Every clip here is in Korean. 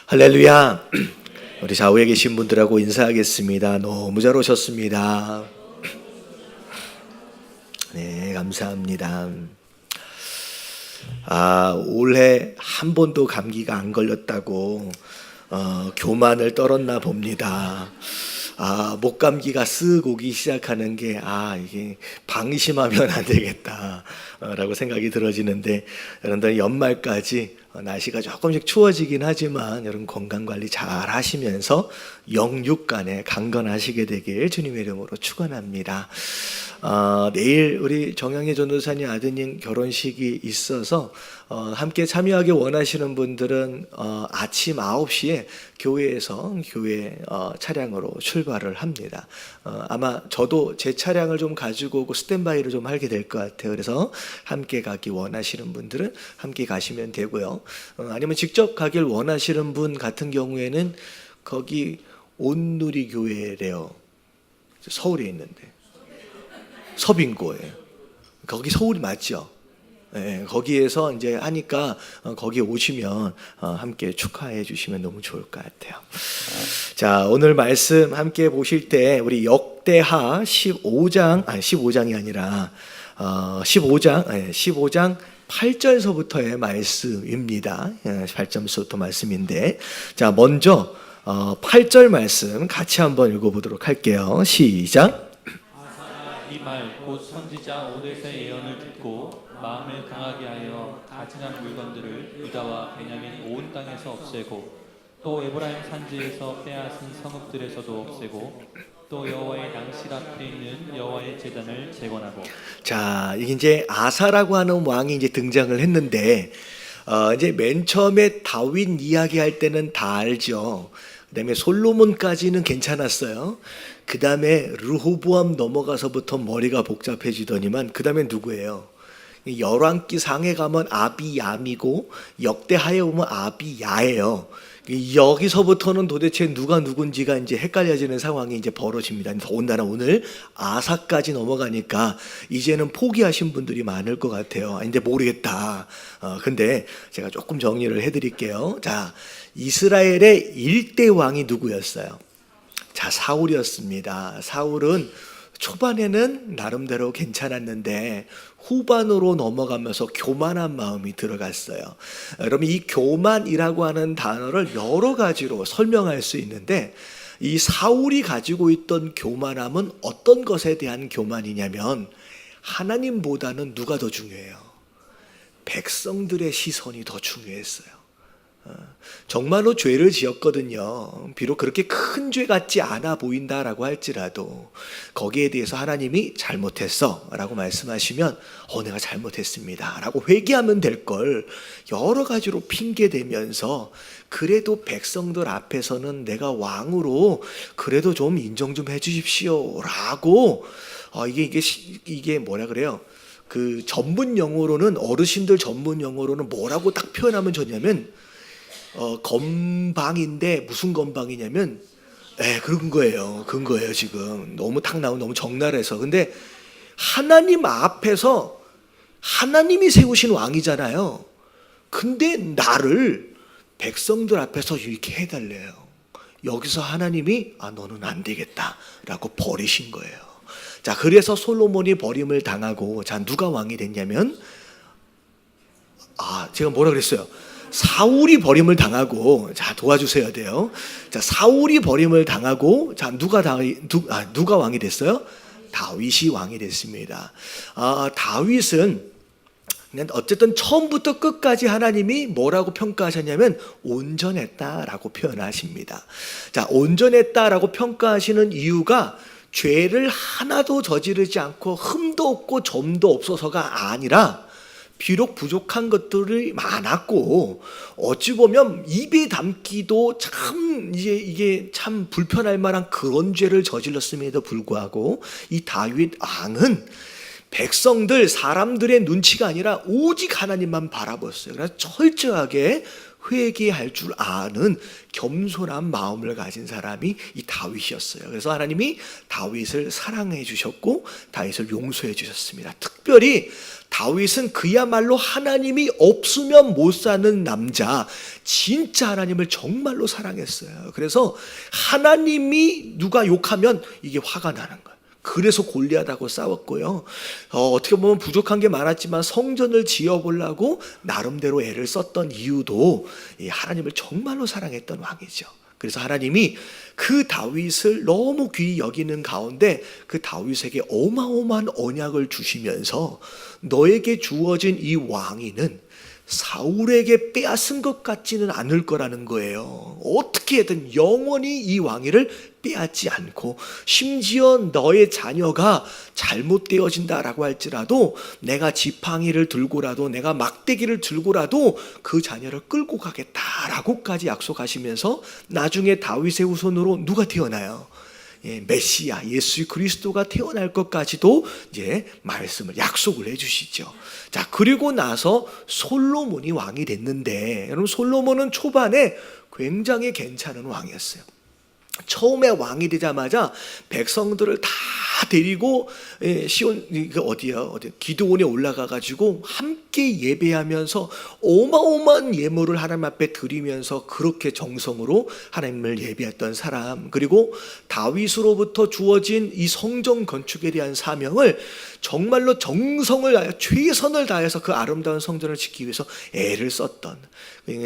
할렐루야. 우리 좌우에 계신 분들하고 인사하겠습니다. 너무 잘 오셨습니다. 네, 감사합니다. 올해 한 번도 감기가 안 걸렸다고 교만을 떨었나 봅니다. 목감기가 쓱 오기 시작하는 게 이게 방심하면 안 되겠다 라고 생각이 들어지는데, 여러분들 연말까지 날씨가 조금씩 추워지긴 하지만 여러분 건강관리 잘 하시면서 영육간에 강건하시게 되길 주님의 이름으로 축원합니다. 내일 우리 정영애 전도사님 아드님 결혼식이 있어서 함께 참여하기 원하시는 분들은 아침 9시에 교회에서 교회 차량으로 출발을 합니다. 아마 저도 제 차량을 좀 가지고 오고 스탠바이를 좀 하게 될 것 같아요. 그래서 함께 가기 원하시는 분들은 함께 가시면 되고요. 아니면 직접 가길 원하시는 분 같은 경우에는 거기 온누리 교회래요. 서울에 있는데 서빙고예요. 거기 서울이 맞죠? 네, 거기에서 이제 하니까 거기 오시면 함께 축하해 주시면 너무 좋을 것 같아요. 자, 오늘 말씀 함께 보실 때 우리 역대하 15장이 아니라 15장 8절서부터의 말씀입니다. 8절서부터 말씀인데, 자, 먼저 8절 말씀 같이 한번 읽어보도록 할게요. 시작. 이 말 곧 선지자 오뎃의 예언을 듣고 마음을 강하게 하여 다진한 물건들을 유다와 베냐민 온 땅에서 없애고 또 에브라임 산지에서 빼앗은 성읍들에서도 없애고 또 여호와의 낭실 앞에 있는 여호와의 제단을 재건하고. 자, 이게 이제 아사라고 하는 왕이 이제 등장을 했는데, 이제 맨 처음에 다윗 이야기할 때는 다 알죠. 그다음에 솔로몬까지는 괜찮았어요. 그다음에 르호보암 넘어가서부터 머리가 복잡해지더니만 그다음에 누구예요? 열왕기 상에 가면 아비얌이고 역대하에 오면 아비야예요. 여기서부터는 도대체 누가 누군지가 이제 헷갈려지는 상황이 이제 벌어집니다. 더군다나 오늘 아사까지 넘어가니까 이제는 포기하신 분들이 많을 것 같아요. 이제 모르겠다. 근데 제가 조금 정리를 해드릴게요. 자, 이스라엘의 1대 왕이 누구였어요? 자, 사울이었습니다. 사울은 초반에는 나름대로 괜찮았는데 후반으로 넘어가면서 교만한 마음이 들어갔어요. 여러분, 이 교만이라고 하는 단어를 여러 가지로 설명할 수 있는데, 이 사울이 가지고 있던 교만함은 어떤 것에 대한 교만이냐면 하나님보다는 누가 더 중요해요? 백성들의 시선이 더 중요했어요. 정말로 죄를 지었거든요. 비록 그렇게 큰 죄 같지 않아 보인다라고 할지라도 거기에 대해서 하나님이 잘못했어 라고 말씀하시면 내가 잘못했습니다 라고 회개하면 될 걸 여러 가지로 핑계대면서 그래도 백성들 앞에서는 내가 왕으로 그래도 좀 인정 좀 해주십시오 라고 이게 뭐라 그래요? 그 전문 용어로는, 어르신들 전문 용어로는 뭐라고 딱 표현하면 좋냐면 건방인데 무슨 건방이냐면 그런 거예요. 지금 너무 탁 나오면 너무 적나라해서. 근데 하나님 앞에서 하나님이 세우신 왕이잖아요. 근데 나를 백성들 앞에서 이렇게 해달래요. 여기서 하나님이 너는 안 되겠다 라고 버리신 거예요. 자, 그래서 솔로몬이 버림을 당하고, 자, 누가 왕이 됐냐면 제가 뭐라 그랬어요? 사울이 버림을 당하고, 자, 도와주셔야 돼요. 자, 사울이 버림을 당하고, 자, 누가 왕이 됐어요? 다윗이 왕이 됐습니다. 다윗은 어쨌든 처음부터 끝까지 하나님이 뭐라고 평가하셨냐면 온전했다라고 표현하십니다. 자, 온전했다라고 평가하시는 이유가 죄를 하나도 저지르지 않고 흠도 없고 점도 없어서가 아니라, 비록 부족한 것들이 많았고 어찌 보면 입에 담기도 참 이게 참 불편할 만한 그런 죄를 저질렀음에도 불구하고 이 다윗 왕은 백성들, 사람들의 눈치가 아니라 오직 하나님만 바라봤어요. 그래서 철저하게 회개할 줄 아는 겸손한 마음을 가진 사람이 이 다윗이었어요. 그래서 하나님이 다윗을 사랑해 주셨고 다윗을 용서해 주셨습니다. 특별히 다윗은 그야말로 하나님이 없으면 못 사는 남자, 진짜 하나님을 정말로 사랑했어요. 그래서 하나님이 누가 욕하면 이게 화가 나는 거예요. 그래서 골리앗하고 싸웠고요. 어떻게 보면 부족한 게 많았지만 성전을 지어보려고 나름대로 애를 썼던 이유도 이 하나님을 정말로 사랑했던 왕이죠. 그래서 하나님이 그 다윗을 너무 귀히 여기는 가운데 그 다윗에게 어마어마한 언약을 주시면서 너에게 주어진 이 왕위는 사울에게 빼앗은 것 같지는 않을 거라는 거예요. 어떻게든 영원히 이 왕위를 빼앗지 않고, 심지어 너의 자녀가 잘못되어진다라고 할지라도 내가 지팡이를 들고라도, 내가 막대기를 들고라도 그 자녀를 끌고 가겠다라고까지 약속하시면서 나중에 다윗의 후손으로 누가 태어나요? 메시아 예수 그리스도가 태어날 것까지도 이제 말씀을 약속을 해주시죠. 자, 그리고 나서 솔로몬이 왕이 됐는데, 여러분 솔로몬은 초반에 굉장히 괜찮은 왕이었어요. 처음에 왕이 되자마자 백성들을 다 데리고 시온 기드온에 올라가 가지고 함께 예배하면서 어마어마한 예물을 하나님 앞에 드리면서 그렇게 정성으로 하나님을 예배했던 사람, 그리고 다윗으로부터 주어진 이 성전 건축에 대한 사명을 정말로 정성을 다해 최선을 다해서 그 아름다운 성전을 짓기 위해서 애를 썼던,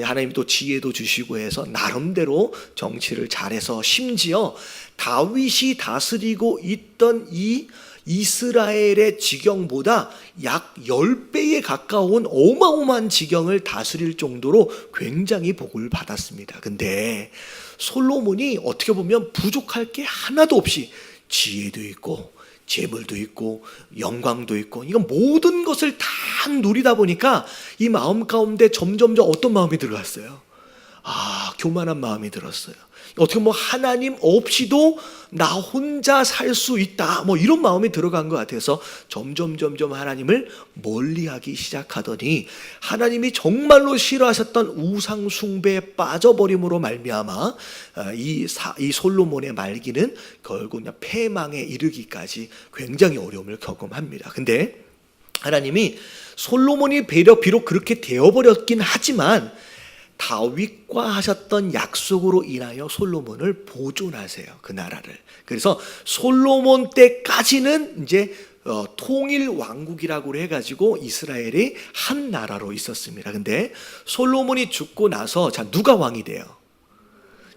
하나님이 또 지혜도 주시고 해서 나름대로 정치를 잘해서 심지어 다윗이 다스리고 있던 이 이스라엘의 지경보다 약 10배에 가까운 어마어마한 지경을 다스릴 정도로 굉장히 복을 받았습니다. 근데 솔로몬이 어떻게 보면 부족할 게 하나도 없이 지혜도 있고 재물도 있고 영광도 있고 이건 모든 것을 다 누리다 보니까 이 마음 가운데 점점 어떤 마음이 들어왔어요? 교만한 마음이 들었어요. 어떻게 하나님 없이도 나 혼자 살 수 있다, 이런 마음이 들어간 것 같아서 점점 하나님을 멀리하기 시작하더니, 하나님이 정말로 싫어하셨던 우상 숭배에 빠져버림으로 말미암아 이 솔로몬의 말기는 결국 패망에 이르기까지 굉장히 어려움을 경험합니다. 근데 하나님이 솔로몬이 비록 그렇게 되어버렸긴 하지만 다윗과 하셨던 약속으로 인하여 솔로몬을 보존하세요, 그 나라를. 그래서 솔로몬 때까지는 이제 통일 왕국이라고 해가지고 이스라엘이 한 나라로 있었습니다. 근데 솔로몬이 죽고 나서 누가 왕이 돼요?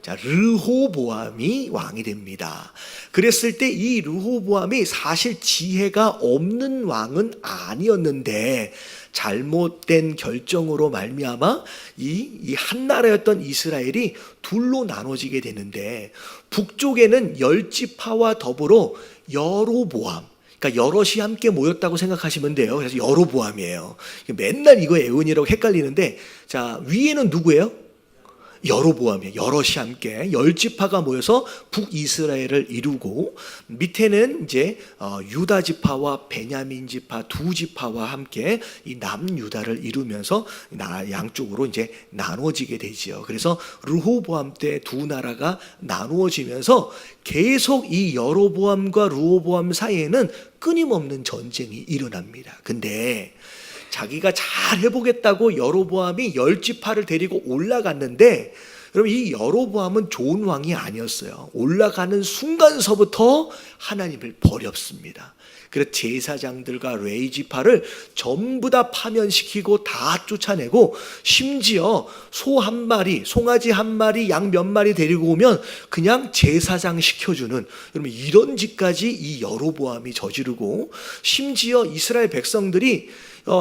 르호보암이 왕이 됩니다. 그랬을 때 이 르호보암이 사실 지혜가 없는 왕은 아니었는데 잘못된 결정으로 말미암아 이 한 나라였던 이스라엘이 둘로 나눠지게 되는데, 북쪽에는 10지파와 더불어 여로보암, 그러니까 여럿이 함께 모였다고 생각하시면 돼요. 그래서 여로보암이에요. 맨날 이거 애운이라고 헷갈리는데, 자, 위에는 누구예요? 여로보암이에요. 여럿이 함께 10지파가 모여서 북이스라엘을 이루고, 밑에는 이제 유다 지파와 베냐민 지파 두 지파와 함께 이 남유다를 이루면서 양쪽으로 이제 나누어지게 되지요. 그래서 르호보암 때 두 나라가 나누어지면서 계속 이 여로보암과 르호보암 사이에는 끊임없는 전쟁이 일어납니다. 근데 자기가 잘 해보겠다고 여로보암이 10지파를 데리고 올라갔는데, 여러분 이 여로보암은 좋은 왕이 아니었어요. 올라가는 순간서부터 하나님을 버렸습니다. 그래서 제사장들과 레위 지파를 전부 다 파면시키고 다 쫓아내고, 심지어 소 한 마리, 송아지 한 마리, 양 몇 마리 데리고 오면 그냥 제사장 시켜주는, 여러분 이런 짓까지 이 여로보암이 저지르고, 심지어 이스라엘 백성들이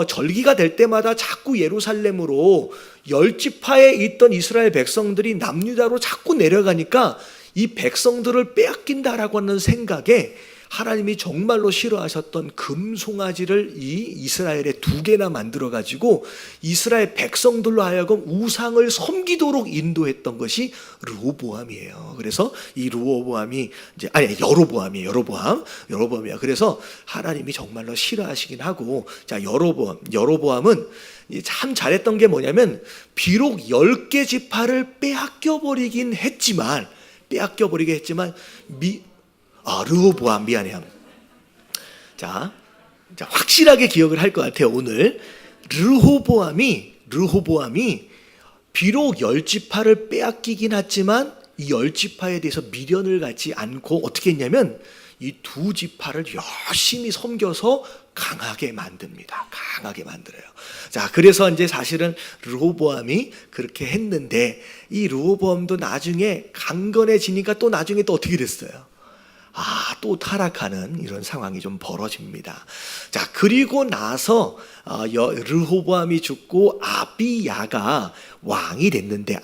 절기가 될 때마다 자꾸 예루살렘으로 10지파에 있던 이스라엘 백성들이 남유다로 자꾸 내려가니까 이 백성들을 빼앗긴다라고 하는 생각에 하나님이 정말로 싫어하셨던 금송아지를 이 이스라엘에 2개나 만들어가지고 이스라엘 백성들로 하여금 우상을 섬기도록 인도했던 것이 르호보암이에요. 그래서 이 르호보암이 여로보암이야. 그래서 하나님이 정말로 싫어하시긴 하고, 자, 여로보암은 참 잘했던 게 뭐냐면, 비록 10개 지파를 빼앗겨버리긴 했지만 르호보암 미안해요. 자, 자, 확실하게 기억을 할 것 같아요. 오늘 르호보암이 비록 10지파를 빼앗기긴 했지만 이 10지파에 대해서 미련을 갖지 않고 어떻게 했냐면 이 2지파를 열심히 섬겨서 강하게 만듭니다. 강하게 만들어요. 자, 그래서 이제 사실은 르호보암이 그렇게 했는데 이 르호보암도 나중에 강건해지니까 또 나중에 또 어떻게 됐어요? 또 타락하는 이런 상황이 좀 벌어집니다. 자, 그리고 나서 르호보암이 죽고 아비야가 왕이 됐는데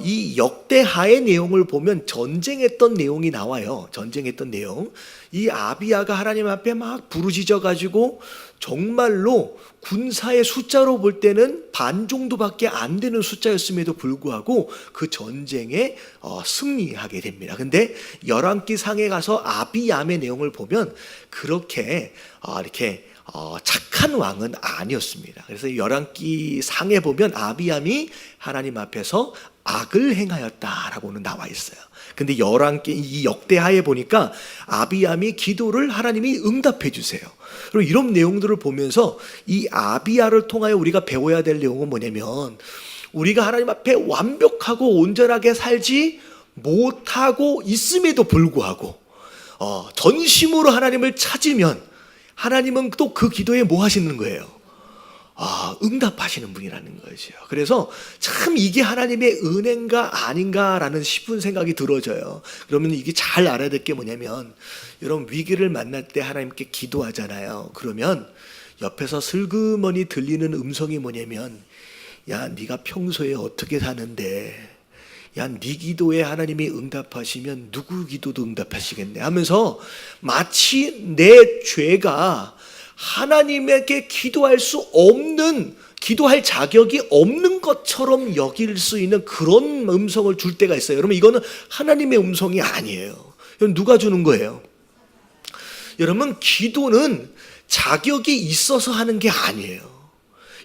이 역대하의 내용을 보면 전쟁했던 내용이 나와요. 전쟁했던 내용. 이 아비야가 하나님 앞에 막 부르짖어 가지고 정말로 군사의 숫자로 볼 때는 반 정도밖에 안 되는 숫자였음에도 불구하고 그 전쟁에 승리하게 됩니다. 근데 열왕기 상에 가서 아비얌의 내용을 보면 그렇게 이렇게 착한 왕은 아니었습니다. 그래서 열왕기 상에 보면 아비얌이 하나님 앞에서 악을 행하였다라고는 나와 있어요. 근데 열왕기 이 역대하에 보니까 아비얌이 기도를 하나님이 응답해 주세요. 그리고 이런 내용들을 보면서 이 아비야를 통하여 우리가 배워야 될 내용은 뭐냐면 우리가 하나님 앞에 완벽하고 온전하게 살지 못하고 있음에도 불구하고 전심으로 하나님을 찾으면 하나님은 또 그 기도에 뭐 하시는 거예요? 응답하시는 분이라는 거죠. 그래서 참 이게 하나님의 은혜인가 아닌가라는 싶은 생각이 들어져요. 그러면 이게 잘 알아야 될 게 뭐냐면 여러분 위기를 만날 때 하나님께 기도하잖아요. 그러면 옆에서 슬그머니 들리는 음성이 뭐냐면 야, 네가 평소에 어떻게 사는데 야, 네 기도에 하나님이 응답하시면 누구 기도도 응답하시겠네 하면서 마치 내 죄가 하나님에게 기도할 자격이 없는 것처럼 여길 수 있는 그런 음성을 줄 때가 있어요. 여러분 이거는 하나님의 음성이 아니에요. 여러분 누가 주는 거예요? 여러분 기도는 자격이 있어서 하는 게 아니에요.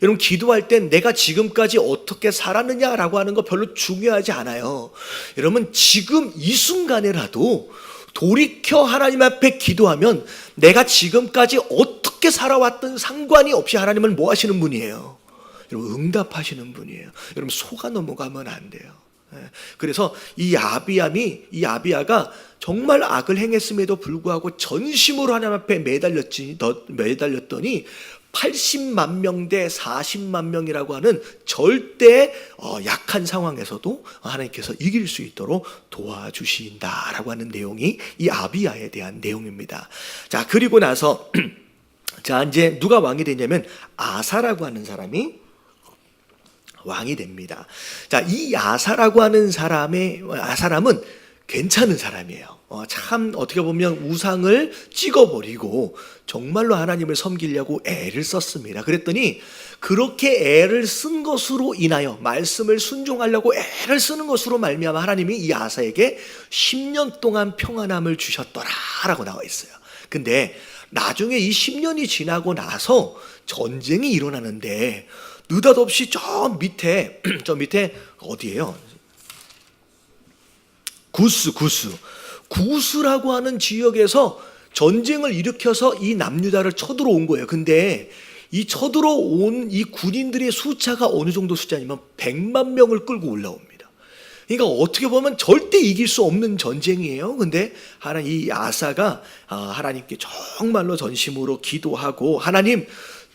여러분 기도할 땐 내가 지금까지 어떻게 살았느냐라고 하는 거 별로 중요하지 않아요. 여러분 지금 이 순간에라도 돌이켜 하나님 앞에 기도하면 내가 지금까지 어떻게 살아왔던 상관이 없이 하나님은 뭐 하시는 분이에요? 여러분 응답하시는 분이에요. 여러분 속아 넘어가면 안 돼요. 그래서 이 아비야가 정말 악을 행했음에도 불구하고 전심으로 하나님 앞에 매달렸더니 80만 명 대 40만 명이라고 하는 절대 약한 상황에서도 하나님께서 이길 수 있도록 도와주신다라고 하는 내용이 이 아비야에 대한 내용입니다. 자, 그리고 나서 자, 이제 누가 왕이 되냐면 아사라고 하는 사람이 왕이 됩니다. 자, 이 아사라는 사람은 괜찮은 사람이에요. 참 어떻게 보면 우상을 찍어버리고 정말로 하나님을 섬기려고 애를 썼습니다. 그랬더니 그렇게 애를 쓴 것으로 인하여 말씀을 순종하려고 애를 쓰는 것으로 말미암아 하나님이 이 아사에게 10년 동안 평안함을 주셨더라라고 나와 있어요. 근데 나중에 이 10년이 지나고 나서 전쟁이 일어나는데 느닷없이 저 밑에 어디예요? 구스라고 하는 지역에서 전쟁을 일으켜서 이 남유다를 쳐들어온 거예요. 근데 이 쳐들어온 이 군인들의 숫자가 어느 정도 숫자냐면 100만 명을 끌고 올라옵니다. 그러니까 어떻게 보면 절대 이길 수 없는 전쟁이에요. 근데 이 아사가 하나님께 정말로 전심으로 기도하고 하나님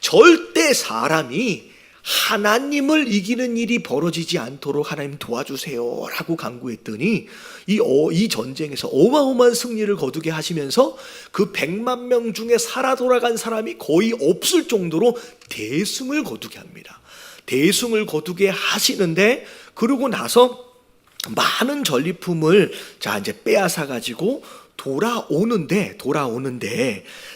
절대 사람이 하나님을 이기는 일이 벌어지지 않도록 하나님 도와주세요 라고 간구했더니 이 전쟁에서 어마어마한 승리를 거두게 하시면서 그 100만 명 중에 살아 돌아간 사람이 거의 없을 정도로 대승을 거두게 합니다. 대승을 거두게 하시는데 그러고 나서 많은 전리품을 이제 빼앗아 가지고 돌아오는데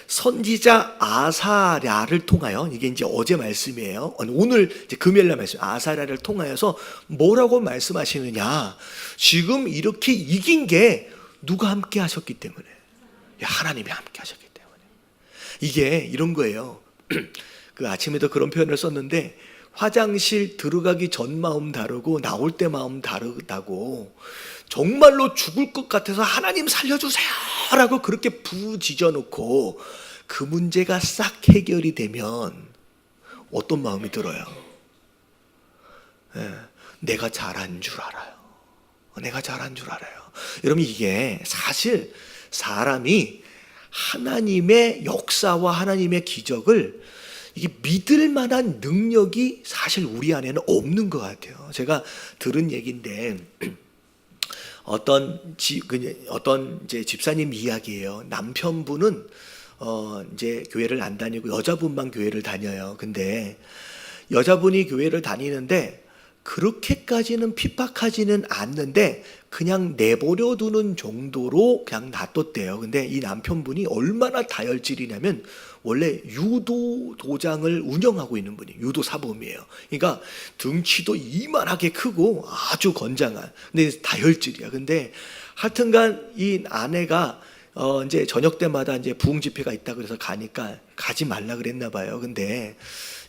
선지자 아사랴를 통하여 이게 이제 어제 말씀이에요. 오늘 이제 금요일날 말씀 아사랴를 통하여서 뭐라고 말씀하시느냐? 지금 이렇게 이긴 게 누가 함께 하셨기 때문에 하나님이 함께 하셨기 때문에 이게 이런 거예요. 그 아침에도 그런 표현을 썼는데 화장실 들어가기 전 마음 다르고 나올 때 마음 다르다고. 정말로 죽을 것 같아서 하나님 살려주세요 라고 그렇게 부짖어 놓고 그 문제가 싹 해결이 되면 어떤 마음이 들어요? 내가 잘한 줄 알아요. 내가 잘한 줄 알아요. 여러분, 이게 사실 사람이 하나님의 역사와 하나님의 기적을 이게 믿을 만한 능력이 사실 우리 안에는 없는 것 같아요. 제가 들은 얘기인데 어떤 이제 집사님 이야기예요. 남편분은 이제 교회를 안 다니고 여자분만 교회를 다녀요. 근데 여자분이 교회를 다니는데 그렇게까지는 핍박하지는 않는데 그냥 내버려 두는 정도로 그냥 놔뒀대요. 근데 이 남편분이 얼마나 다혈질이냐면 원래 유도 도장을 운영하고 있는 분이에요. 유도 사범이에요. 그러니까 등치도 이만하게 크고 아주 건장한. 근데 다혈질이야. 근데 하여튼간 이 아내가 이제 저녁 때마다 이제 부흥 집회가 있다 그래서 가니까 가지 말라 그랬나 봐요. 근데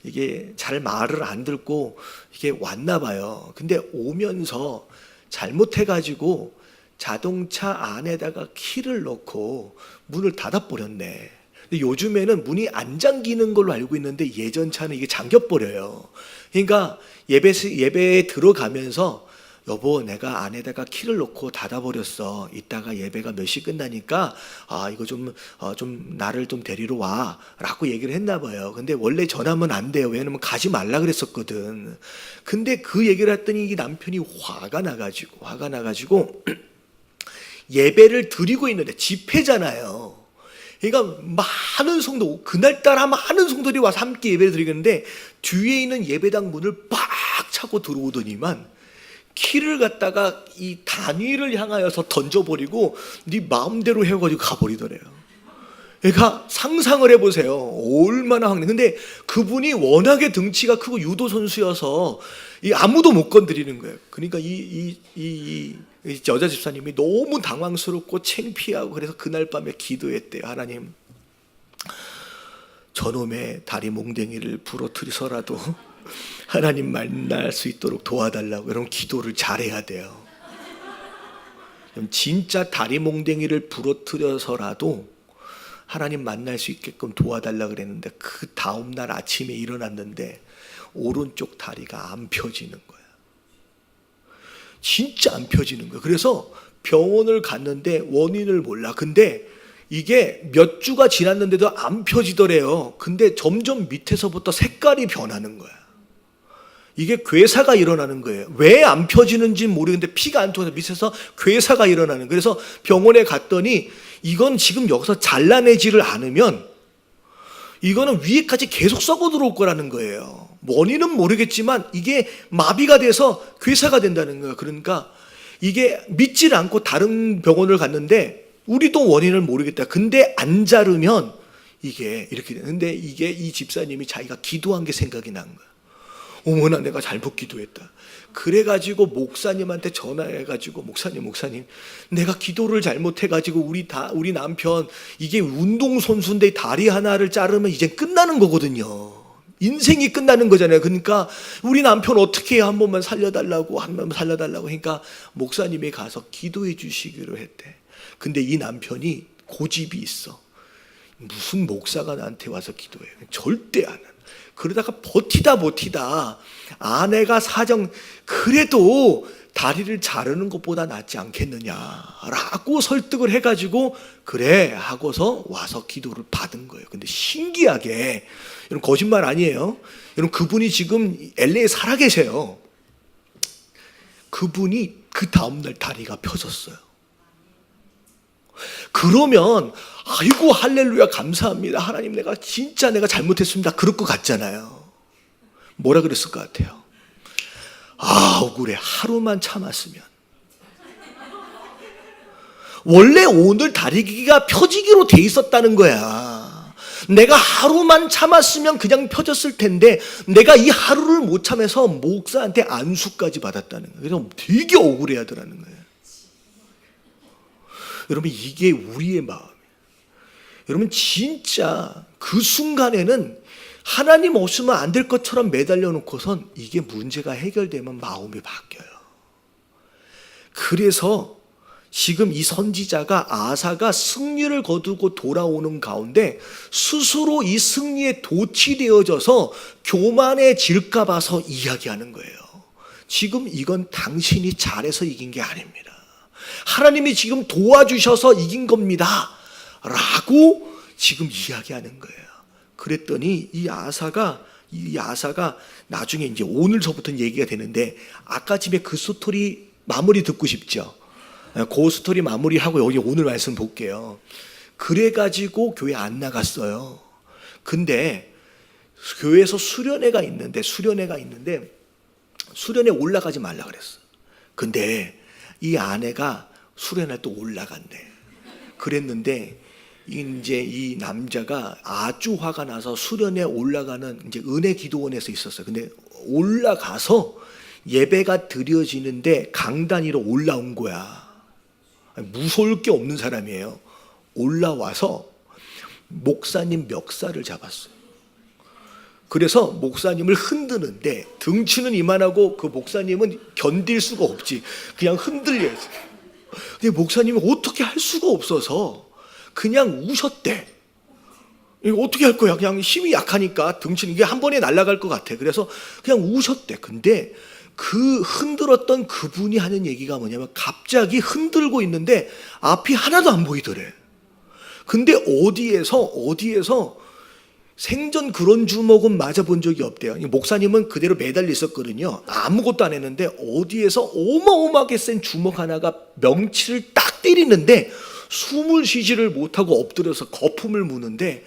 이게 잘 말을 안 듣고 이게 왔나 봐요. 근데 오면서 잘못해가지고 자동차 안에다가 키를 넣고 문을 닫아버렸네. 근데 요즘에는 문이 안 잠기는 걸로 알고 있는데 예전 차는 이게 잠겨버려요. 그러니까 예배에 들어가면서 여보, 내가 안에다가 키를 넣고 닫아버렸어. 이따가 예배가 몇 시 끝나니까 이거 좀 나를 좀 데리러 와 라고 얘기를 했나 봐요. 근데 원래 전하면 안 돼요. 왜냐면 가지 말라 그랬었거든. 근데 그 얘기를 했더니 이 남편이 화가 나가지고 예배를 드리고 있는데 집회잖아요. 그러니까 많은 성도, 그날따라 많은 성도들이 와서 함께 예배를 드리겠는데 뒤에 있는 예배당 문을 빡 차고 들어오더니만 키를 갖다가 이 단위를 향하여서 던져버리고 네 마음대로 해가지고 가버리더래요. 그러니까 상상을 해보세요. 얼마나 황당. 근데 그분이 워낙에 등치가 크고 유도 선수여서 아무도 못 건드리는 거예요. 그러니까 이 여자 집사님이 너무 당황스럽고 창피하고 그래서 그날 밤에 기도했대요. 하나님, 저놈의 다리 몽댕이를 부러뜨리서라도 하나님 만날 수 있도록 도와달라고. 여러분, 기도를 잘해야 돼요. 진짜 다리 몽댕이를 부러뜨려서라도 하나님 만날 수 있게끔 도와달라고 그랬는데 그 다음날 아침에 일어났는데 오른쪽 다리가 안 펴지는 거야. 진짜 안 펴지는 거야. 그래서 병원을 갔는데 원인을 몰라. 근데 이게 몇 주가 지났는데도 안 펴지더래요. 근데 점점 밑에서부터 색깔이 변하는 거야. 이게 괴사가 일어나는 거예요. 왜 안 펴지는지 모르겠는데 피가 안 통해서 밑에서 괴사가 일어나는 거예요. 그래서 병원에 갔더니 이건 지금 여기서 잘라내지를 않으면 이거는 위에까지 계속 썩어 들어올 거라는 거예요. 원인은 모르겠지만 이게 마비가 돼서 괴사가 된다는 거예요. 그러니까 이게 믿지를 않고 다른 병원을 갔는데 우리도 원인을 모르겠다. 근데 안 자르면 이게 이렇게 되는데 이게 이 집사님이 자기가 기도한 게 생각이 난 거예요. 어머나, 내가 잘못 기도했다. 그래가지고 목사님한테 전화해가지고 목사님, 내가 기도를 잘못해가지고 우리 남편 이게 운동선수인데 다리 하나를 자르면 이제 끝나는 거거든요. 인생이 끝나는 거잖아요. 그러니까 우리 남편 어떻게 해야 한 번만 살려달라고 그러니까 목사님이 가서 기도해 주시기로 했대. 근데 이 남편이 고집이 있어. 무슨 목사가 나한테 와서 기도해. 절대 안 해. 그러다가 버티다 아내가 그래도 다리를 자르는 것보다 낫지 않겠느냐라고 설득을 해가지고 그래 하고서 와서 기도를 받은 거예요. 근데 신기하게, 여러분 거짓말 아니에요. 여러분 그분이 지금 LA에 살아계세요. 그분이 그 다음날 다리가 펴졌어요. 그러면 아이고 할렐루야 감사합니다. 하나님 내가 잘못했습니다. 그럴 것 같잖아요. 뭐라 그랬을 것 같아요? 억울해. 하루만 참았으면. 원래 오늘 다리가 펴지기로 돼 있었다는 거야. 내가 하루만 참았으면 그냥 펴졌을 텐데 내가 이 하루를 못 참아서 목사한테 안수까지 받았다는 거예요. 그래서 되게 억울해 하더라는 거예요. 여러분 이게 우리의 마음이에요. 여러분 진짜 그 순간에는 하나님 없으면 안 될 것처럼 매달려 놓고선 이게 문제가 해결되면 마음이 바뀌어요. 그래서 지금 이 선지자가 아사가 승리를 거두고 돌아오는 가운데 스스로 이 승리에 도취되어져서 교만해질까 봐서 이야기하는 거예요. 지금 이건 당신이 잘해서 이긴 게 아닙니다. 하나님이 지금 도와주셔서 이긴 겁니다. 라고 지금 이야기하는 거예요. 그랬더니 이 아사가 나중에 이제 오늘서부터 얘기가 되는데, 아까 집에 그 스토리 마무리 듣고 싶죠? 그 스토리 마무리하고 여기 오늘 말씀 볼게요. 그래가지고 교회 안 나갔어요. 근데 교회에서 수련회가 있는데 수련회 올라가지 말라 그랬어. 근데 이 아내가 수련회 또 올라간대. 그랬는데 이제 이 남자가 아주 화가 나서 수련회 올라가는 이제 은혜 기도원에서 있었어요. 근데 올라가서 예배가 드려지는데 강단 위로 올라온 거야. 무서울 게 없는 사람이에요. 올라와서 목사님 멱살을 잡았어요. 그래서 목사님을 흔드는데 등치는 이만하고 그 목사님은 견딜 수가 없지. 그냥 흔들려요. 근데 목사님이 어떻게 할 수가 없어서 그냥 우셨대. 이거 어떻게 할 거야? 그냥 힘이 약하니까 등치는 이게 한 번에 날아갈 것 같아. 그래서 그냥 우셨대. 근데 그 흔들었던 그분이 하는 얘기가 뭐냐면 갑자기 흔들고 있는데 앞이 하나도 안 보이더래. 근데 어디에서 생전 그런 주먹은 맞아본 적이 없대요. 목사님은 그대로 매달려 있었거든요. 아무것도 안 했는데 어디에서 어마어마하게 센 주먹 하나가 명치를 딱 때리는데 숨을 쉬지를 못하고 엎드려서 거품을 무는데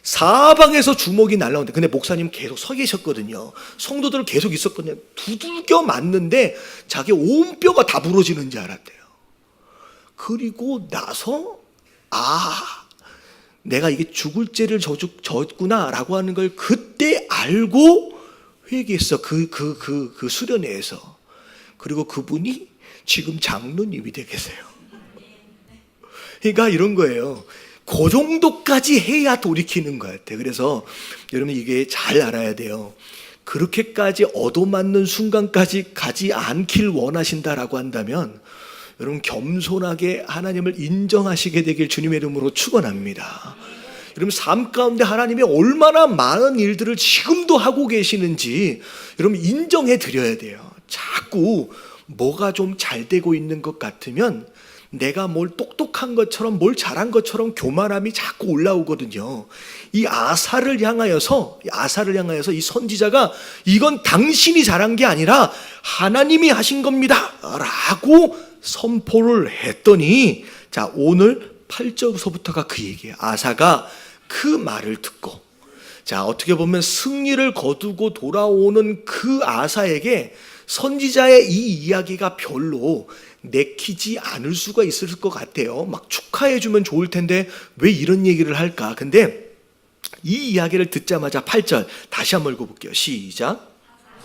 사방에서 주먹이 날라오는데, 근데 목사님 계속 서 계셨거든요. 성도들 계속 있었거든요. 두들겨 맞는데 자기 온 뼈가 다 부러지는 줄 알았대요. 그리고 나서 내가 이게 죽을 죄를 졌구나라고 하는 걸 그때 알고 회개했어. 그 수련회에서. 그리고 그분이 지금 장로님이 되게 계세요. 그러니까 이런 거예요. 그 정도까지 해야 돌이키는 것 같아요. 그래서 여러분 이게 잘 알아야 돼요. 그렇게까지 얻어맞는 순간까지 가지 않길 원하신다라고 한다면 여러분 겸손하게 하나님을 인정하시게 되길 주님의 이름으로 축원합니다. 여러분 삶 가운데 하나님이 얼마나 많은 일들을 지금도 하고 계시는지 여러분 인정해 드려야 돼요. 자꾸 뭐가 좀 잘 되고 있는 것 같으면 내가 뭘 똑똑한 것처럼 뭘 잘한 것처럼 교만함이 자꾸 올라오거든요. 이 아사를 향하여서 이 선지자가 이건 당신이 잘한 게 아니라 하나님이 하신 겁니다 라고 선포를 했더니, 자 오늘 8절부터가 그 얘기예요. 아사가 그 말을 듣고, 자 어떻게 보면 승리를 거두고 돌아오는 그 아사에게 선지자의 이 이야기가 별로 내키지 않을 수가 있을 것 같아요. 막 축하해주면 좋을 텐데 왜 이런 얘기를 할까? 근데 이 이야기를 듣자마자 8절 다시 한번 읽어볼게요. 시작.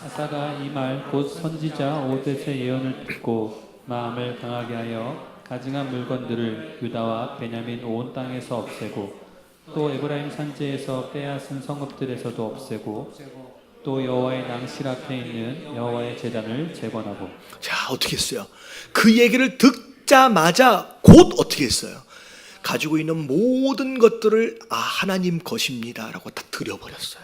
아사가 이 말 곧 선지자 오뎃의 예언을 듣고 마음을 강하게 하여 가증한 물건들을 유다와 베냐민 온 땅에서 없애고 또 에브라임 산지에서 빼앗은 성읍들에서도 없애고 또 여호와의 낭실 앞에 있는 여호와의 제단을 재건하고. 자 어떻게 했어요? 그 얘기를 듣자마자 곧 어떻게 했어요? 가지고 있는 모든 것들을 하나님 것입니다라고 다 드려버렸어요.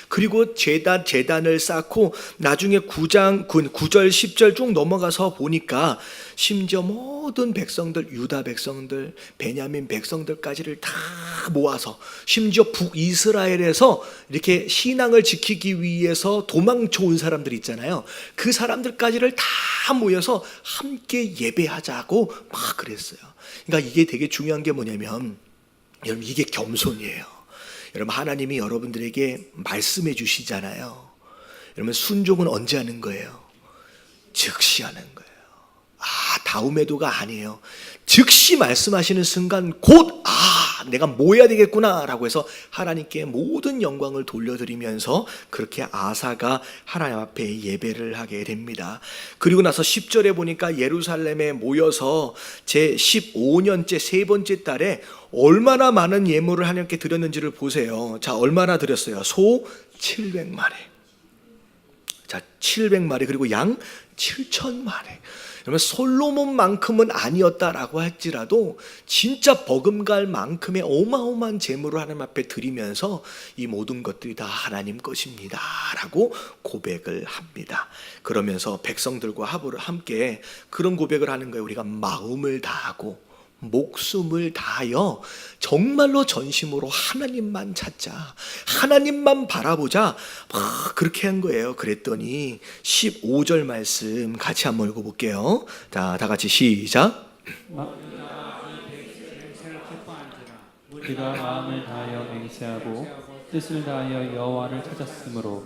그리고 제단을 쌓고 나중에 9절 10절 쭉 넘어가서 보니까 심지어 모든 백성들, 유다 백성들, 베냐민 백성들까지를 다 모아서, 심지어 북이스라엘에서 이렇게 신앙을 지키기 위해서 도망쳐 온 사람들 있잖아요. 그 사람들까지를 다 모여서 함께 예배하자고 막 그랬어요. 그러니까 이게 되게 중요한 게 뭐냐면 여러분 이게 겸손이에요. 여러분 하나님이 여러분들에게 말씀해 주시잖아요. 여러분 순종은 언제 하는 거예요? 즉시 하는 거예요. 다음에도가 아니에요. 즉시 말씀하시는 순간 곧 내가 뭐 해야 되겠구나 라고 해서 하나님께 모든 영광을 돌려드리면서 그렇게 아사가 하나님 앞에 예배를 하게 됩니다. 그리고 나서 10절에 보니까 예루살렘에 모여서 제 15년째 세 번째 달에 얼마나 많은 예물을 하나님께 드렸는지를 보세요. 자, 얼마나 드렸어요? 소 700마리. 자, 700마리 그리고 양 7,000마리. 그러면 솔로몬만큼은 아니었다라고 할지라도 진짜 버금갈 만큼의 어마어마한 재물을 하나님 앞에 드리면서 이 모든 것들이 다 하나님 것입니다 라고 고백을 합니다. 그러면서 백성들과 함께 그런 고백을 하는 거예요. 우리가 마음을 다하고 목숨을 다하여 정말로 전심으로 하나님만 찾자, 하나님만 바라보자, 막 그렇게 한 거예요. 그랬더니 15절 말씀 같이 한번 읽어볼게요. 자, 다 같이 시작. 우리가 마음을 다하여 맹세하고 뜻을 다하여 여호와를 찾았으므로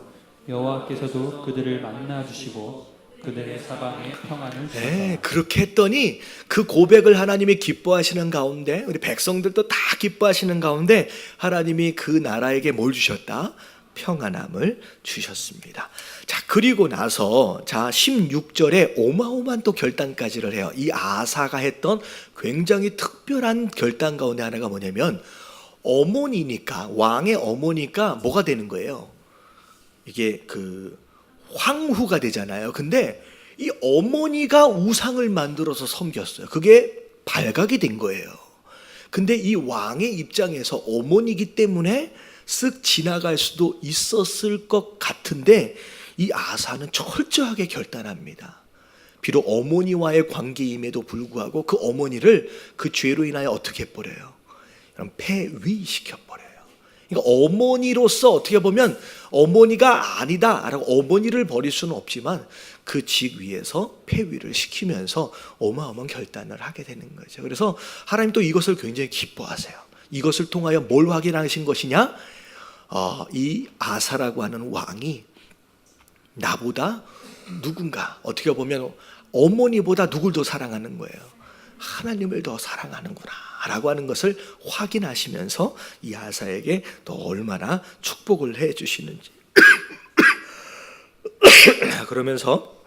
여호와께서도 그들을 만나 주시고 그들의 사방에 평안을 주셨다. 네, 그렇게 했더니 그 고백을 하나님이 기뻐하시는 가운데, 우리 백성들도 다 기뻐하시는 가운데 하나님이 그 나라에게 뭘 주셨다? 평안함을 주셨습니다. 자, 그리고 나서 자 16절에 어마어마한 또 결단까지를 해요. 이 아사가 했던 굉장히 특별한 결단 가운데 하나가 뭐냐면, 어머니니까, 왕의 어머니가 뭐가 되는 거예요? 이게 그 황후가 되잖아요. 근데 이 어머니가 우상을 만들어서 섬겼어요. 그게 발각이 된 거예요. 근데 이 왕의 입장에서 어머니이기 때문에 쓱 지나갈 수도 있었을 것 같은데, 이 아사는 철저하게 결단합니다. 비록 어머니와의 관계임에도 불구하고 그 어머니를 그 죄로 인하여 어떻게 해버려요? 폐위시켜버려요. 그러니까 어머니로서 어떻게 보면 어머니가 아니다라고 어머니를 버릴 수는 없지만 그 직 위에서 폐위를 시키면서 어마어마한 결단을 하게 되는 거죠. 그래서 하나님 또 이것을 굉장히 기뻐하세요. 이것을 통하여 뭘 확인하신 것이냐? 이 아사라고 하는 왕이 나보다 누군가, 어떻게 보면 어머니보다 누굴 더 사랑하는 거예요. 하나님을 더 사랑하는구나 라고 하는 것을 확인하시면서 이 아사에게 또 얼마나 축복을 해 주시는지. 그러면서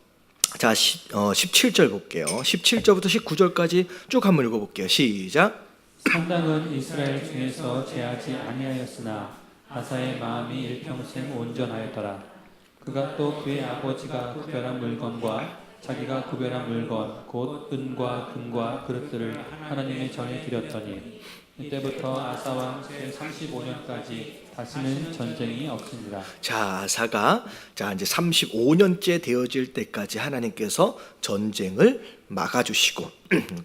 자 17절 볼게요. 17절부터 19절까지 쭉 한번 읽어볼게요. 시작. 산당은 이스라엘 중에서 제하지 아니하였으나 아사의 마음이 일평생 온전하였더라. 그가 또 그의 아버지가 구별한 물건과 자기가 구별한 물건 곧 은과 금과 그릇들을 하나님의 전에 드렸더니 이때부터 아사 왕 35년까지 다시는 전쟁이 없습니다. 자, 아사가 이제 35년째 되어질 때까지 하나님께서 전쟁을 막아주시고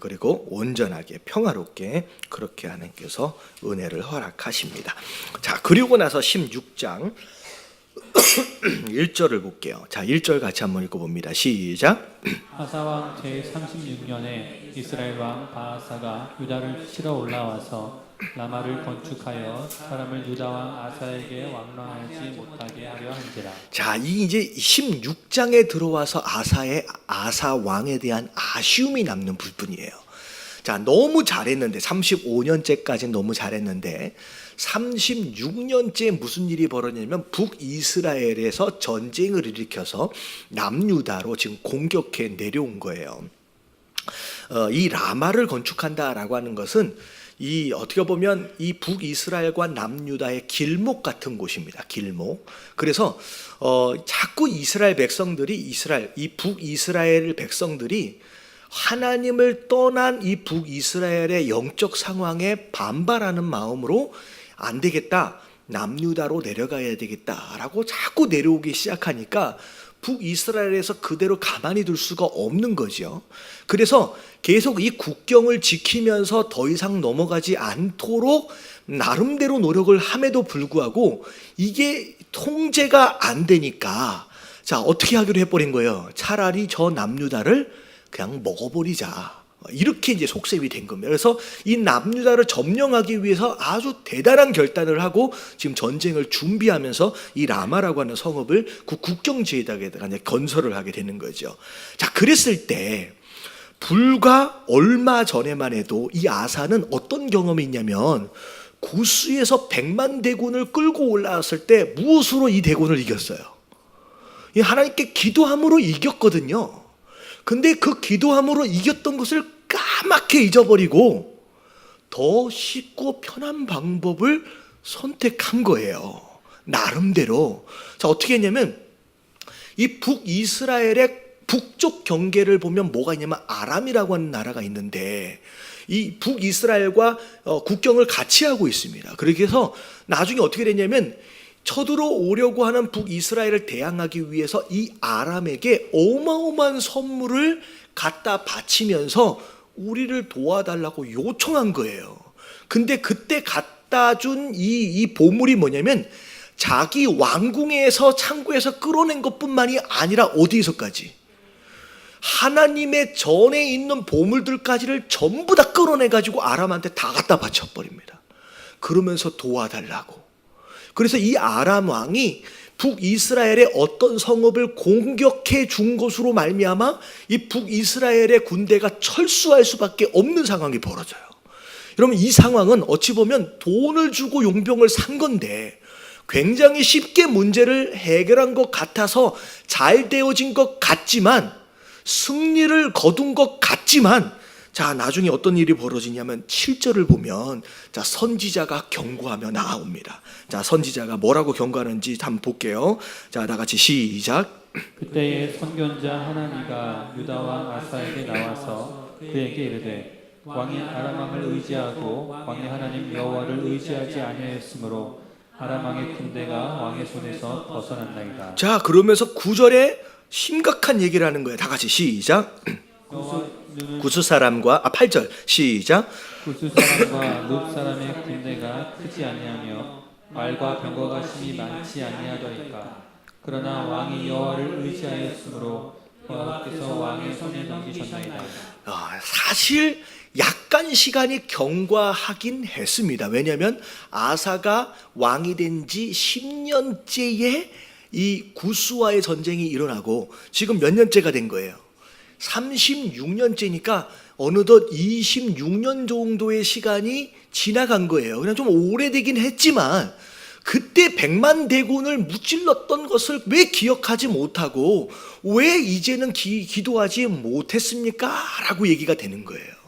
그리고 온전하게 평화롭게 그렇게 하나님께서 은혜를 허락하십니다. 자, 그리고 나서 16장 1절을 볼게요. 자, 1절 같이 한번 읽어봅니다. 시작. 아사 왕 제36년에 이스라엘 왕 바아사가 유다를 치러 올라와서 라마를 건축하여 사람을 유다 왕 아사에게 왕래하지 못하게 하려 한지라. 자, 이 이제 16장에 들어와서 아사 왕에 대한 아쉬움이 남는 부분이에요. 자, 너무 잘했는데 35년째까지 너무 잘했는데 36년째 무슨 일이 벌어지냐면 북이스라엘에서 전쟁을 일으켜서 남유다로 지금 공격해 내려온 거예요. 이 라마를 건축한다라고 하는 것은 이 어떻게 보면 이 북이스라엘과 남유다의 길목 같은 곳입니다. 길목. 그래서 자꾸 이스라엘 백성들이 이 북이스라엘 백성들이 하나님을 떠난 이 북이스라엘의 영적 상황에 반발하는 마음으로 안 되겠다, 남유다로 내려가야 되겠다라고 자꾸 내려오기 시작하니까 북이스라엘에서 그대로 가만히 둘 수가 없는 거죠. 그래서 계속 이 국경을 지키면서 더 이상 넘어가지 않도록 나름대로 노력을 함에도 불구하고 이게 통제가 안 되니까 자, 어떻게 하기로 해버린 거예요. 차라리 저 남유다를 그냥 먹어버리자. 이렇게 이제 속셈이 된 겁니다. 그래서 이 남유다를 점령하기 위해서 아주 대단한 결단을 하고 지금 전쟁을 준비하면서 이 라마라고 하는 성읍을 국경지에다가 이제 건설을 하게 되는 거죠. 자, 그랬을 때 불과 얼마 전에만 해도 이 아사는 어떤 경험이 있냐면 구스에서 100만 대군을 끌고 올라왔을 때 무엇으로 이 대군을 이겼어요? 하나님께 기도함으로 이겼거든요. 근데 그 기도함으로 이겼던 것을 까맣게 잊어버리고 더 쉽고 편한 방법을 선택한 거예요. 나름대로. 자, 어떻게 했냐면 이 북이스라엘의 북쪽 경계를 보면 뭐가 있냐면 아람이라고 하는 나라가 있는데 이 북이스라엘과 국경을 같이 하고 있습니다. 그렇게 해서 나중에 어떻게 됐냐면 쳐들어오려고 하는 북이스라엘을 대항하기 위해서 이 아람에게 어마어마한 선물을 갖다 바치면서 우리를 도와달라고 요청한 거예요. 근데 그때 갖다 준 이 보물이 뭐냐면 자기 왕궁에서 창고에서 끌어낸 것뿐만이 아니라 어디에서까지 하나님의 전에 있는 보물들까지를 전부 다 끌어내가지고 아람한테 다 갖다 바쳐버립니다. 그러면서 도와달라고. 그래서 이 아람 왕이 북이스라엘의 어떤 성읍을 공격해 준 것으로 말미암아 이 북이스라엘의 군대가 철수할 수밖에 없는 상황이 벌어져요. 여러분, 이 상황은 어찌 보면 돈을 주고 용병을 산 건데 굉장히 쉽게 문제를 해결한 것 같아서 잘 되어진 것 같지만, 승리를 거둔 것 같지만, 자, 나중에 어떤 일이 벌어지냐면 7절을 보면 자, 선지자가 경고하며 나옵니다. 자, 선지자가 뭐라고 경고하는지 한번 볼게요. 자, 다 같이 시작. 그때에 선견자 하나니가 유다 왕 아사에게 나와서 그에게 이르되 왕이 아람 왕을 의지하고 왕의 하나님 여호와를 의지하지 아니하였으므로 아람 왕의 군대가 왕의 손에서 벗어난다이다. 자, 그러면서 9절에 심각한 얘기를 하는 거예요. 다 같이 시작. 구스 사람과 8절 시작. 구스 사람과 룹 사람의 군대가 크지 아니하며 말과 병거가 심히 많지 아니하더이까. 그러나 왕이 여호와를 의지하였으므로 여호와께서 왕의 손에 넘기셨나이다. 사실 약간 시간이 경과하긴 했습니다. 왜냐하면 아사가 왕이 된 지 10년째에 이 구스와의 전쟁이 일어나고 지금 몇 년째가 된 거예요. 36년째니까 어느덧 26년 정도의 시간이 지나간 거예요. 그냥 좀 오래되긴 했지만 그때 100만 대군을 무찔렀던 것을 왜 기억하지 못하고 왜 이제는 기도하지 못했습니까? 라고 얘기가 되는 거예요.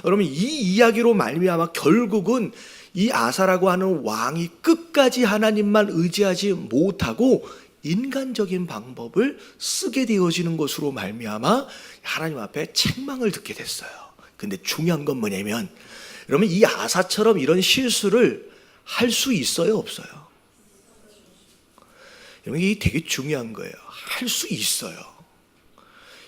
여러분, 이 이야기로 말미암아 결국은 이 아사라고 하는 왕이 끝까지 하나님만 의지하지 못하고 인간적인 방법을 쓰게 되어지는 것으로 말미암아 하나님 앞에 책망을 듣게 됐어요. 근데 중요한 건 뭐냐면, 여러분, 이 아사처럼 이런 실수를 할 수 있어요, 없어요? 여러분, 이게 되게 중요한 거예요. 할 수 있어요.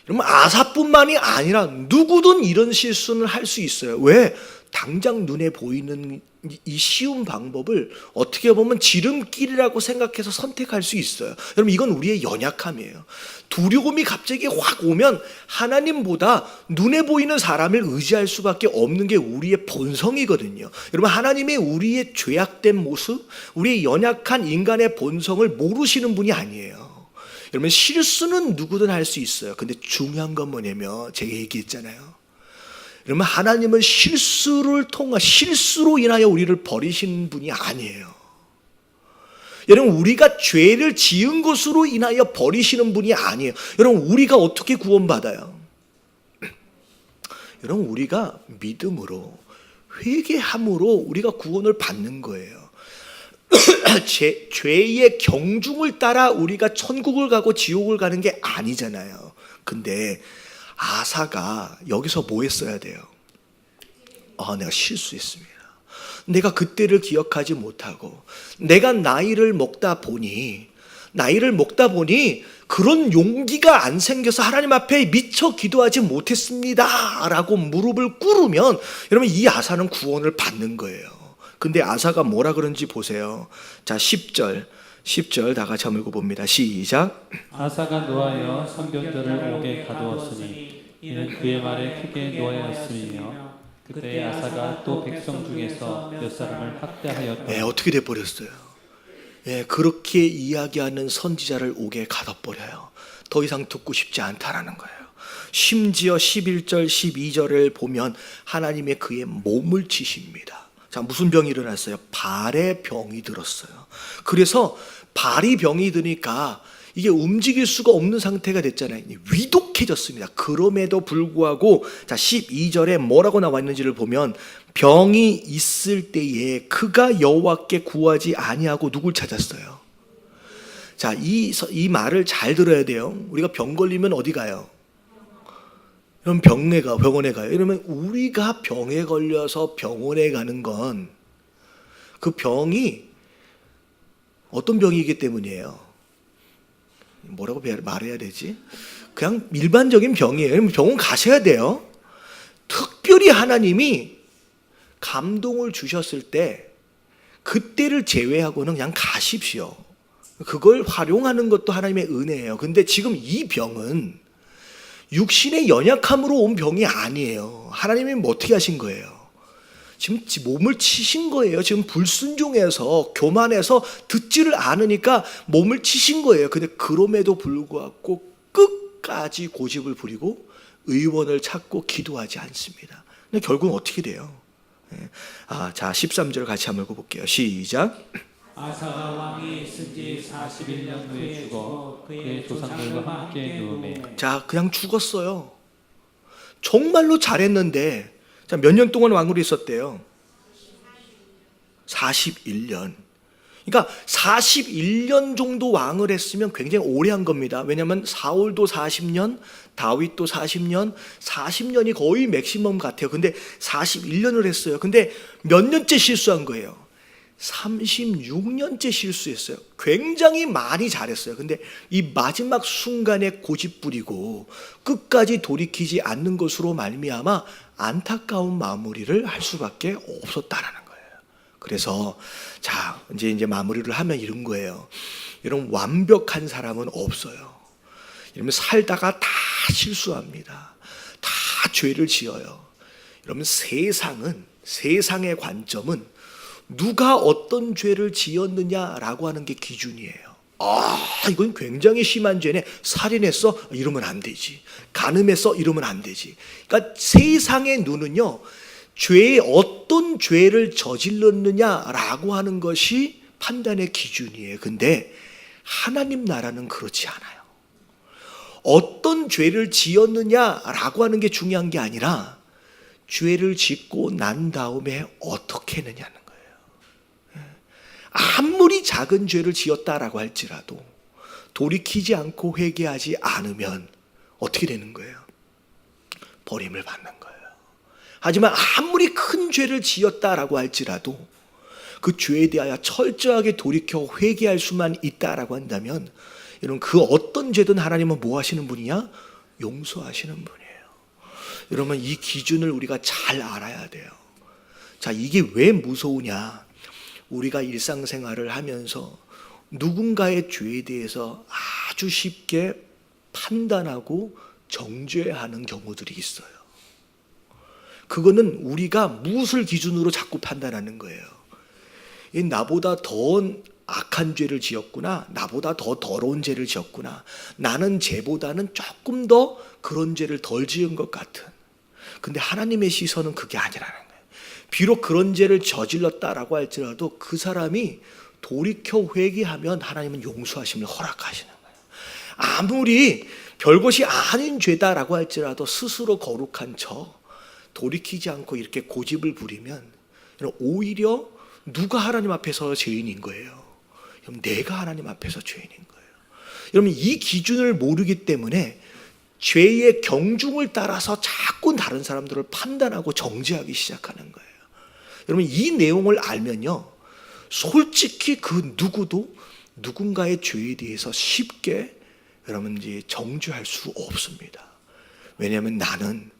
여러분, 아사뿐만이 아니라 누구든 이런 실수는 할 수 있어요. 왜? 당장 눈에 보이는 이 쉬운 방법을 어떻게 보면 지름길이라고 생각해서 선택할 수 있어요. 여러분, 이건 우리의 연약함이에요. 두려움이 갑자기 확 오면 하나님보다 눈에 보이는 사람을 의지할 수밖에 없는 게 우리의 본성이거든요. 여러분, 하나님의 우리의 죄악된 모습, 우리의 연약한 인간의 본성을 모르시는 분이 아니에요. 여러분, 실수는 누구든 할 수 있어요. 근데 중요한 건 뭐냐면 제가 얘기했잖아요. 여러분, 하나님은 실수로 인하여 우리를 버리시는 분이 아니에요. 여러분, 우리가 죄를 지은 것으로 인하여 버리시는 분이 아니에요. 여러분, 우리가 어떻게 구원받아요? 여러분, 우리가 믿음으로 회개함으로 우리가 구원을 받는 거예요. 죄의 경중을 따라 우리가 천국을 가고 지옥을 가는 게 아니잖아요. 근데 아사가 여기서 뭐 했어야 돼요? 내가 실수했습니다. 내가 그때를 기억하지 못하고 내가 나이를 먹다 보니 그런 용기가 안 생겨서 하나님 앞에 미처 기도하지 못했습니다 라고 무릎을 꿇으면 여러분, 이 아사는 구원을 받는 거예요. 근데 아사가 뭐라 그런지 보세요. 자, 10절 다 같이 한번 읽어봅니다. 시작. 아사가 노하여 선견들을 옥에 가두었으니 이는 그의 말에 크게 노하였음이며 그때 아사가 또 백성 중에서 몇 사람을 학대하였다. 네, 어떻게 돼버렸어요? 네, 그렇게 이야기하는 선지자를 옥에 가둬버려요. 더 이상 듣고 싶지 않다라는 거예요. 심지어 11절 12절을 보면 하나님의 그의 몸을 치십니다. 자, 무슨 병이 일어났어요? 발에 병이 들었어요. 그래서 발이 병이 드니까 이게 움직일 수가 없는 상태가 됐잖아요. 위독해졌습니다. 그럼에도 불구하고 자, 12절에 뭐라고 나와 있는지를 보면 병이 있을 때에 그가 여호와께 구하지 아니하고 누굴 찾았어요? 자, 이 말을 잘 들어야 돼요. 우리가 병 걸리면 어디 가요? 그럼 병원에 가요. 이러면 우리가 병에 걸려서 병원에 가는 건 그 병이 어떤 병이기 때문이에요. 뭐라고 말해야 되지? 그냥 일반적인 병이에요. 그럼 병원 가셔야 돼요. 특별히 하나님이 감동을 주셨을 때 그때를 제외하고는 그냥 가십시오. 그걸 활용하는 것도 하나님의 은혜예요. 근데 지금 이 병은 육신의 연약함으로 온 병이 아니에요. 하나님이 어떻게 하신 거예요? 지금 몸을 치신 거예요. 지금 불순종해서 교만해서 듣지를 않으니까 몸을 치신 거예요. 근데 그럼에도 불구하고 끝까지 고집을 부리고 의원을 찾고 기도하지 않습니다. 근데 결국은 어떻게 돼요? 자, 13절 같이 한번 읽어볼게요. 시작. 아사가 왕이 있은 지 41년 후에 죽어 그의 조상들과 함께 누우매. 자, 그냥 죽었어요. 정말로 잘했는데, 자, 몇 년 동안 왕으로 있었대요? 41년. 그러니까 41년 정도 왕을 했으면 굉장히 오래 한 겁니다. 왜냐하면 사울도 40년, 다윗도 40년, 40년이 거의 맥시멈 같아요. 근데 41년을 했어요. 근데 몇 년째 실수한 거예요? 36년째 실수했어요. 굉장히 많이 잘했어요. 근데 이 마지막 순간에 고집 부리고 끝까지 돌이키지 않는 것으로 말미암아 안타까운 마무리를 할 수밖에 없었다라는 거예요. 그래서 자, 이제 마무리를 하면 이런 거예요. 이런 완벽한 사람은 없어요. 이러면 살다가 다 실수합니다. 다 죄를 지어요. 여러분, 세상의 관점은 누가 어떤 죄를 지었느냐라고 하는 게 기준이에요. 이건 굉장히 심한 죄네. 살인했어? 이러면 안 되지. 간음했어? 이러면 안 되지. 그러니까 세상의 눈은요, 죄에 어떤 죄를 저질렀느냐라고 하는 것이 판단의 기준이에요. 근데 하나님 나라는 그렇지 않아요. 어떤 죄를 지었느냐라고 하는 게 중요한 게 아니라 죄를 짓고 난 다음에 어떻게 했느냐는 거예요. 아무리 작은 죄를 지었다라고 할지라도 돌이키지 않고 회개하지 않으면 어떻게 되는 거예요? 버림을 받는 거예요. 하지만 아무리 큰 죄를 지었다라고 할지라도 그 죄에 대하여 철저하게 돌이켜 회개할 수만 있다라고 한다면, 여러분, 그 어떤 죄든 하나님은 뭐 하시는 분이냐? 용서하시는 분이에요. 여러분, 이 기준을 우리가 잘 알아야 돼요. 자, 이게 왜 무서우냐? 우리가 일상생활을 하면서 누군가의 죄에 대해서 아주 쉽게 판단하고 정죄하는 경우들이 있어요. 그거는 우리가 무엇을 기준으로 자꾸 판단하는 거예요. 나보다 더 악한 죄를 지었구나, 나보다 더 더러운 죄를 지었구나, 나는 쟤보다는 조금 더 그런 죄를 덜 지은 것 같은. 근데 하나님의 시선은 그게 아니라는 거예요. 비록 그런 죄를 저질렀다라고 할지라도 그 사람이 돌이켜 회개하면 하나님은 용서하심을 허락하시는 거예요. 아무리 별것이 아닌 죄다라고 할지라도 스스로 거룩한 척 돌이키지 않고 이렇게 고집을 부리면 오히려 누가 하나님 앞에서 죄인인 거예요? 그럼 내가 하나님 앞에서 죄인인 거예요. 여러분, 이 기준을 모르기 때문에 죄의 경중을 따라서 자꾸 다른 사람들을 판단하고 정죄하기 시작하는 거예요. 여러분, 이 내용을 알면요, 솔직히 그 누구도 누군가의 죄에 대해서 쉽게 여러분 이제 정죄할 수 없습니다. 왜냐하면 나는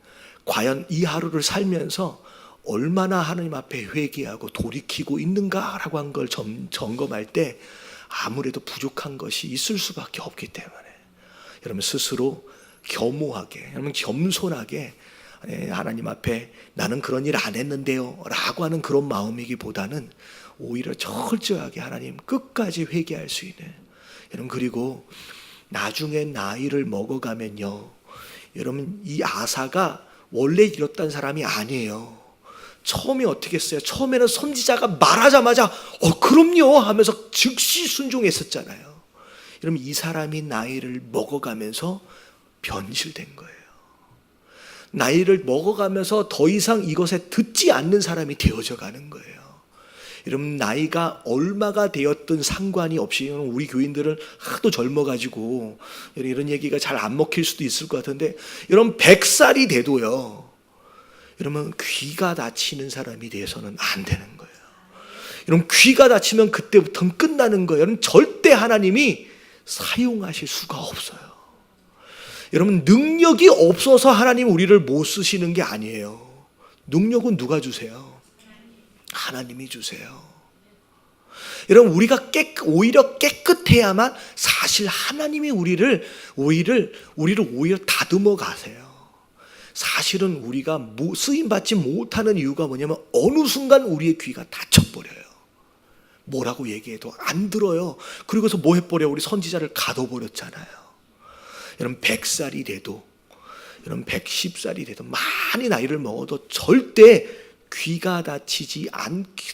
과연 이 하루를 살면서 얼마나 하나님 앞에 회개하고 돌이키고 있는가라고 한 걸 점검할 때 아무래도 부족한 것이 있을 수밖에 없기 때문에 여러분 스스로 겸허하게, 여러분 겸손하게 하나님 앞에 나는 그런 일 안 했는데요 라고 하는 그런 마음이기보다는 오히려 철저하게 하나님 끝까지 회개할 수 있는, 여러분, 그리고 나중에 나이를 먹어가면요, 여러분 이 아사가 원래 이렇단 사람이 아니에요. 처음에 어떻게 했어요? 처음에는 선지자가 말하자마자 그럼요 하면서 즉시 순종했었잖아요. 여러분, 이 사람이 나이를 먹어가면서 변질된 거예요. 나이를 먹어가면서 더 이상 이것에 듣지 않는 사람이 되어져 가는 거예요. 여러분 나이가 얼마가 되었든 상관이 없이 우리 교인들은 하도 젊어가지고 이런 얘기가 잘 안 먹힐 수도 있을 것 같은데 여러분 100살이 돼도요 여러분 귀가 다치는 사람이 돼서는 안 되는 거예요. 여러분 귀가 다치면 그때부터는 끝나는 거예요. 여러분 절대 하나님이 사용하실 수가 없어요. 여러분 능력이 없어서 하나님 우리를 못 쓰시는 게 아니에요. 능력은 누가 주세요? 하나님이 주세요. 여러분 우리가 오히려 깨끗해야만 사실 하나님이 우리를 오히려 다듬어 가세요. 사실은 우리가 쓰임 받지 못하는 이유가 뭐냐면 어느 순간 우리의 귀가 닫혀버려요. 뭐라고 얘기해도 안 들어요. 그리고서 뭐 해버려? 우리 선지자를 가둬버렸잖아요. 여러분 100살이 돼도 여러분 110살이 돼도 많이 나이를 먹어도 절대 귀가 다치지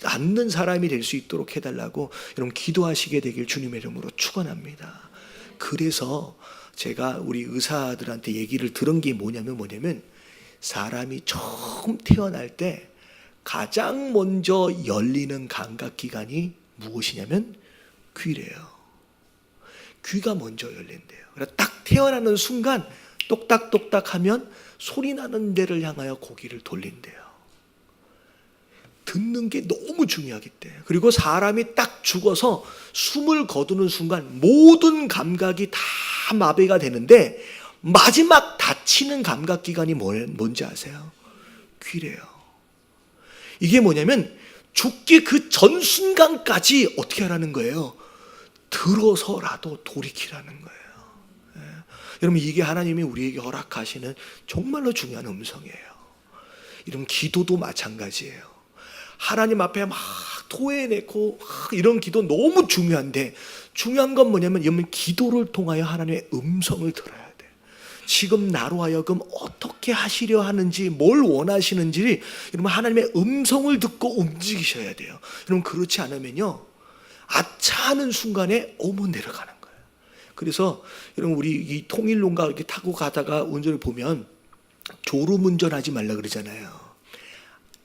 않는 사람이 될 수 있도록 해달라고 여러분 기도하시게 되길 주님의 이름으로 축원합니다. 그래서 제가 우리 의사들한테 얘기를 들은 게 뭐냐면 사람이 처음 태어날 때 가장 먼저 열리는 감각기관이 무엇이냐면 귀래요. 귀가 먼저 열린대요. 그래서 딱 태어나는 순간 똑딱똑딱 하면 소리 나는 데를 향하여 고개를 돌린대요. 듣는 게 너무 중요하기 때문에. 그리고 사람이 딱 죽어서 숨을 거두는 순간 모든 감각이 다 마비가 되는데 마지막 닫히는 감각기관이 뭔지 아세요? 귀래요. 이게 뭐냐면 죽기 그 전 순간까지 어떻게 하라는 거예요? 들어서라도 돌이키라는 거예요. 예. 여러분 이게 하나님이 우리에게 허락하시는 정말로 중요한 음성이에요. 이런 기도도 마찬가지예요. 하나님 앞에 막 토해내고 이런 기도 너무 중요한데 중요한 건 뭐냐면 여러분 기도를 통하여 하나님의 음성을 들어야 돼. 지금 나로 하여금 어떻게 하시려 하는지 뭘 원하시는지 여러분 하나님의 음성을 듣고 움직이셔야 돼요. 여러분 그렇지 않으면요 아차하는 순간에 어머 내려가는 거예요. 그래서 여러분 우리 이 통일론가 이렇게 타고 가다가 운전을 보면 졸음운전하지 말라 그러잖아요.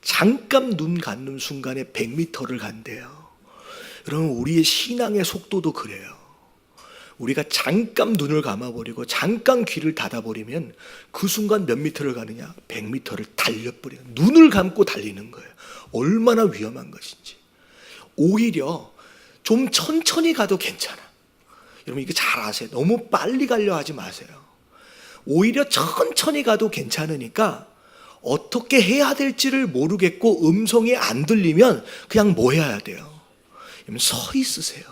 잠깐 눈 감는 순간에 100m를 간대요. 여러분 우리의 신앙의 속도도 그래요. 우리가 잠깐 눈을 감아버리고 잠깐 귀를 닫아버리면 그 순간 몇 미터를 가느냐? 100m를 달려버려요. 눈을 감고 달리는 거예요. 얼마나 위험한 것인지. 오히려 좀 천천히 가도 괜찮아. 여러분 이거 잘 아세요. 너무 빨리 가려 하지 마세요. 오히려 천천히 가도 괜찮으니까 어떻게 해야 될지를 모르겠고 음성이 안 들리면 그냥 뭐 해야 돼요? 여러분 서 있으세요.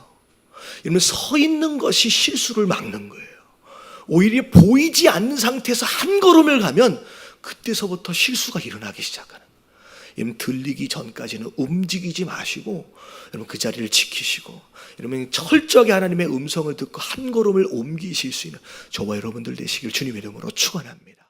여러분 서 있는 것이 실수를 막는 거예요. 오히려 보이지 않는 상태에서 한 걸음을 가면 그때서부터 실수가 일어나기 시작하는 거예요. 여러분 들리기 전까지는 움직이지 마시고 여러분 그 자리를 지키시고 여러분 철저하게 하나님의 음성을 듣고 한 걸음을 옮기실 수 있는 저와 여러분들 되시길 주님의 이름으로 축원합니다.